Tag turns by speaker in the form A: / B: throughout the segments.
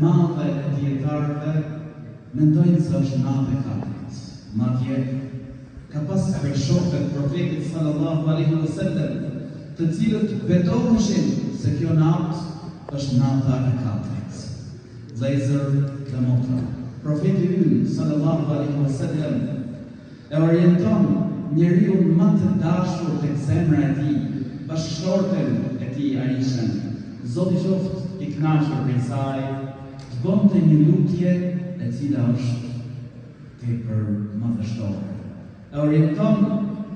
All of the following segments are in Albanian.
A: madhe e dietarëve mendojnë se është natë e katërt. Madje ka pas për shokët profetit sallallahu alaihi wasallam, të cilët betoheshin se kjo natë është nata e katërt. Vëllezër dhe motra, profeti ynë sallallahu alaihi wasallam e orienton njeriu më të dashur tek zemra e tij, bashkëshorten e tij Aishën. Zoti qoftë i kënaqur prej saj, të bënte një lutje e cila është tepër madhështore. E orienton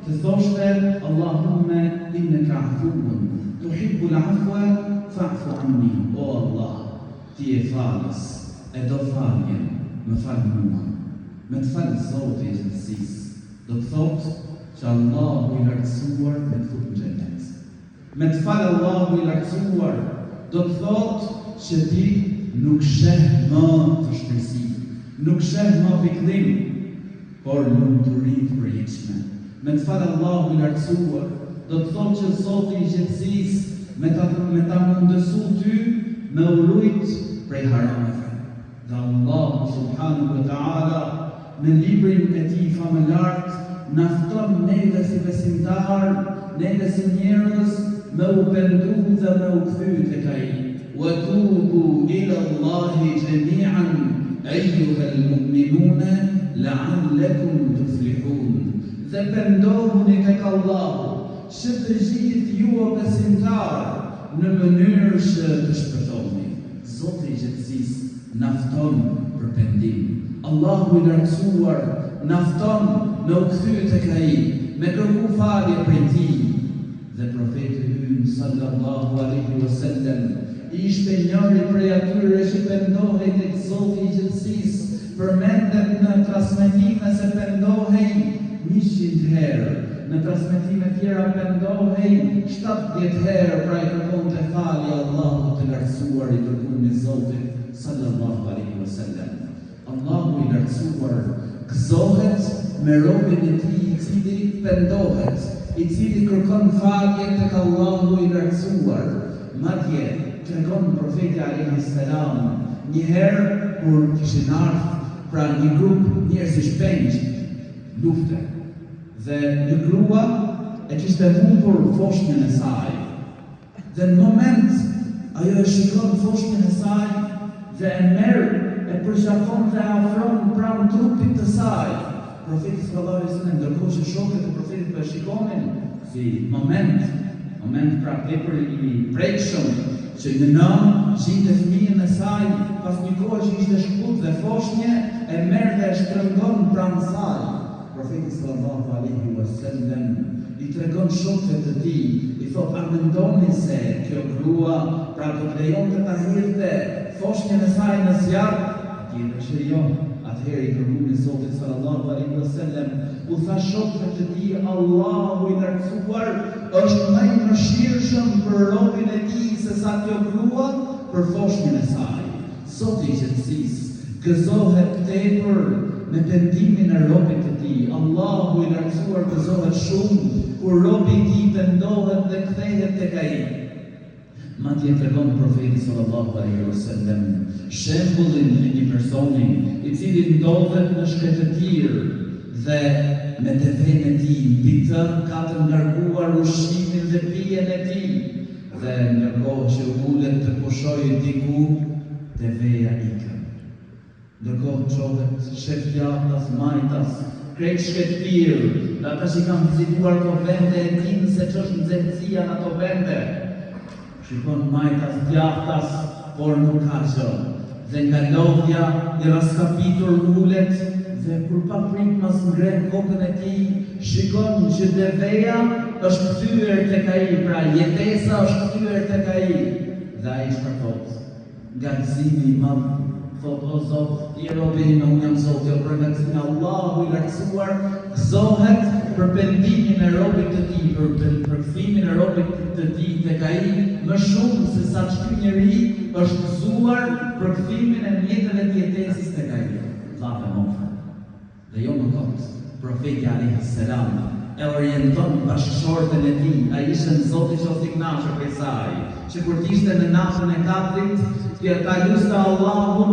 A: të thoshte Allahumme innaka afuwun tuhibbul afwa fa'fu anni. O Allah, ti je falës, e do faljen, më fal mua. Me të falë Zoti i gjithësisë, do të thotë që Allahu i lartësuar me të futur në xhenet. Me të falë Allahu i lartësuar, do të thotë që ti nuk sheh më të shpirësi, nuk sheh më pikëllim, por lumturi të përjetshme. Me të falë Allahu i lartësuar, do të thotë që Zoti i gjithësisë me ta mundësu ty me u rujt prej harameve. Dhe Allahu subhanahu wa ta'ala në librin e tij famëlar na fton neve si besimtar, neve si njerëz me u pendu dhe me u kthy tek ai. Wa tubu ila Allahi jami'an ayyuhal mu'minuna la'allakum tuflihun. Dhe pendohuni tek Allahu, që të gjithë ju o besimtar në mënyrë që të shpëtoni. Zoti i gjithësisë na fton për pendim. Allahu i lartësuar na fton me u kthy tek ai, me kërku falje prej tij. Dhe profeti ynë sallallahu alaihi wasallam ishte njëri prej atyre që pendohej tek Zoti i gjithësisë. Përmendet në transmetime se pendohej 100 herë, në transmetime tjera pendohej 70 herë, pra i kërkonte falje Allahut të lartësuar i dërguari i Zotit sallallahu alaihi wasallam. Allahu i lartësuar gëzohet me robën e tij i cili pendohet, i cili kërkon falje tek Allahu i lartësuar. Madje tregon profeti alayhi salam një herë kur kishin ardhur pra një grup njerëzish penj lufte dhe një grua e kishte humbur foshnjën e saj. Dhe në moment ajo e shikon foshnjën e saj dhe e merr e përqafon dhe afron pranë trupit të saj. Profeti sallallahu alaihi wasallam, ndërkohë që shokët e profetit po e shikonin si moment pra tepër i prekshëm që në nëmë gjinte fëmijën e saj, pas një kohë që ishte shkut dhe foshnje, e merr dhe e shtrëngon pranë saj. Profeti sallallahu alaihi wasallam i tregon shokëve të tij, i thot, a mendoni se kjo grua pra do të lejonte ta hirte foshnjën e saj në zjarr? Atëherë që jo. Atëherë i dërguari i Zotit sallallahu alaihi wasallam u tha shokëve të tij, Allahu i lartësuar është më i mëshirshëm për robën e tij se sa kjo grua për foshnjën e saj. Zoti i gjithësisë gëzohet tepër me pendimin e robit të tij. Allahu i lartësuar gëzohet shumë kur robi i tij pendohet dhe kthehet tek ai. Madje tregon profeti sallallahu alaihi wasallam shembullin e një personi i cili ndodhet në shkretëtir dhe me deven e tij mbi të ka të ngarkuar ushqimin dhe pijen e tij. Dhe ndërkohë që ulet të pushojë diku, deveja ikën. Ndërkohë çohet shef djathtas, majtas, krejt shkretëtir, dhe ata që kanë vizituar këto vende e dinë se ç'është nxehtësia në ato vende. Shikon majtas, djathtas, por nuk ka gjë. Dhe nga lodhja i raskapitur ulet dhe kur pa prit mas ngren kokën e tij, shikon që deveja është kthyer tek ai, pra jetesa është kthyer tek ai. Dhe ai shkaktot nga gëzimi i madh, thot, o Zot, i robin unë jam Zoti, o për nga gëzimi Allahu i lartësuar gëzohet për pendimin e robit të tij, për kthimin e robit të tij tek ai, më shumë se sa çdo njeri është gëzuar për kthimin e mjeteve të jetesës tek ai. Vllafë motra. Dhe jo më kot, profeti alayhi salam e orienton bashkëshorten e tij, Aishën, Zoti qoftë i kënaqur prej saj, që kur ishte në natën e katërt, ka lutë Allahu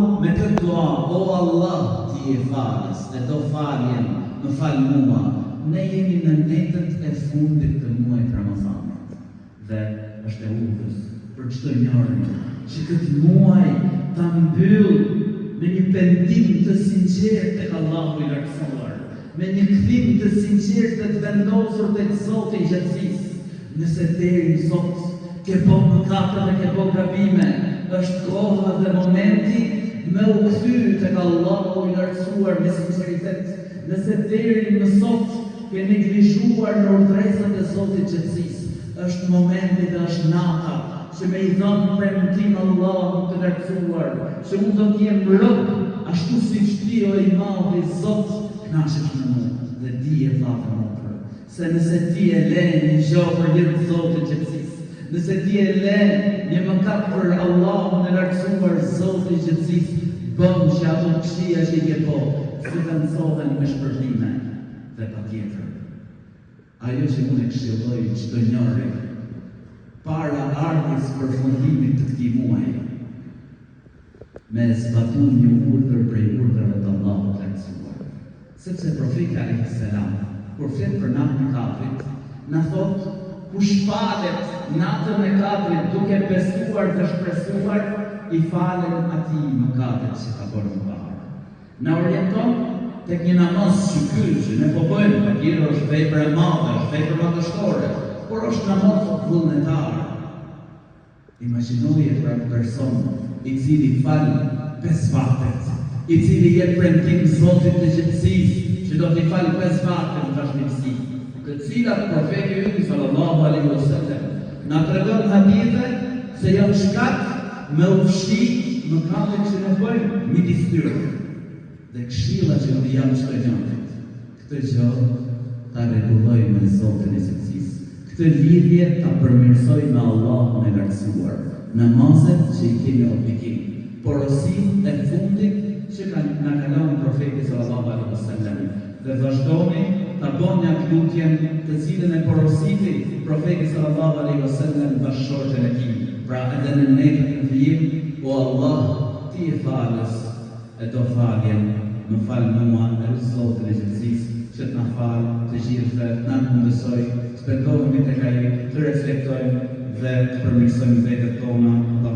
A: ti e falës, e do faljen, më falë mua. Ne jemi në netët e fundit të muajit Ramazanit. Dhe është e udhës për çdo njërin që këtë muaj ta mbyll me një pendim të sinqert tek Allahu i lartësuar, me një kthim të sinqert të vendosur tek Zoti i gjatësisë. Nëse deri sot ke bërë mëkate dhe ke bërë gabime, është koha dhe momenti me u kthy tek Allahu i lartësuar me sinqeritet. Nëse deri më sot ke neglizhuar në urdhresat e Zotit të gjatësisë, është momenti dhe është nata që me i dhënë premtim Allahu të lartësuar, që unë do t'jem rob ashtu siç ti o i madhi Zot kënaqesh me mua dhe dije vllazë motër, se nëse ti e le një gjë për hir të Zotit të gjatësisë, nëse ti e le një mëkat për Allahun e lartësuar Zotit të gjatësisë, bën që ato këshia që i ke po, financohen me shpërblime dhe patjetër. Ajo që unë e këshilloj çdo njeri para ardhjes përfundimit të këtij muaji, me zbatu një urdhër prej urdhrave të Allahut të lartësuar. Sepse profeti alayhis salam, kur flet për natën e Katrit, na thot kush falet natën e Katrit duke besuar dhe shpresuar, i falen atij mëkatet që ka bërë më parë. Na orienton tek një namaz që ne po bëjmë, patjetër është vepër e madhe, është vepër madhështore, por është namaz vullnetar. Imagjinoje për një person i cili fal 5 vakte, i cili jep premtim Zotit të gjatësisë që do t'i fal 5 vakte në vazhdimsi, të cilat profeti ynë sallallahu alaihi wasallam na tregon hadithe se janë shkak me ufshi mëkatet që ne bëjmë midis tyre. Dhe këshilla që në jam çdo njërit, këtë gjë ta rregulloj me Zotin e gjatësisë. Këtë lidhje ta përmirësoj me Allahun e lartësuar. Namazet që i kemi obligim, porositë e fundit që na ka lënë profeti sallallahu alaihi wasallam. Dhe vazhdoni ta bëni atë lutjen të cilën e porositi profeti sallallahu alaihi wasallam bashkëshorten e tij. Pra edhe në netën e vijim, o Allah, ti e falës, e do faljen, më falë mua e Zotin e gjatësisë, që të na falë të gjithëve, na mundësoj të pendohemi tek ai, të reflektojmë dhe të përmirësojmë vetët tona.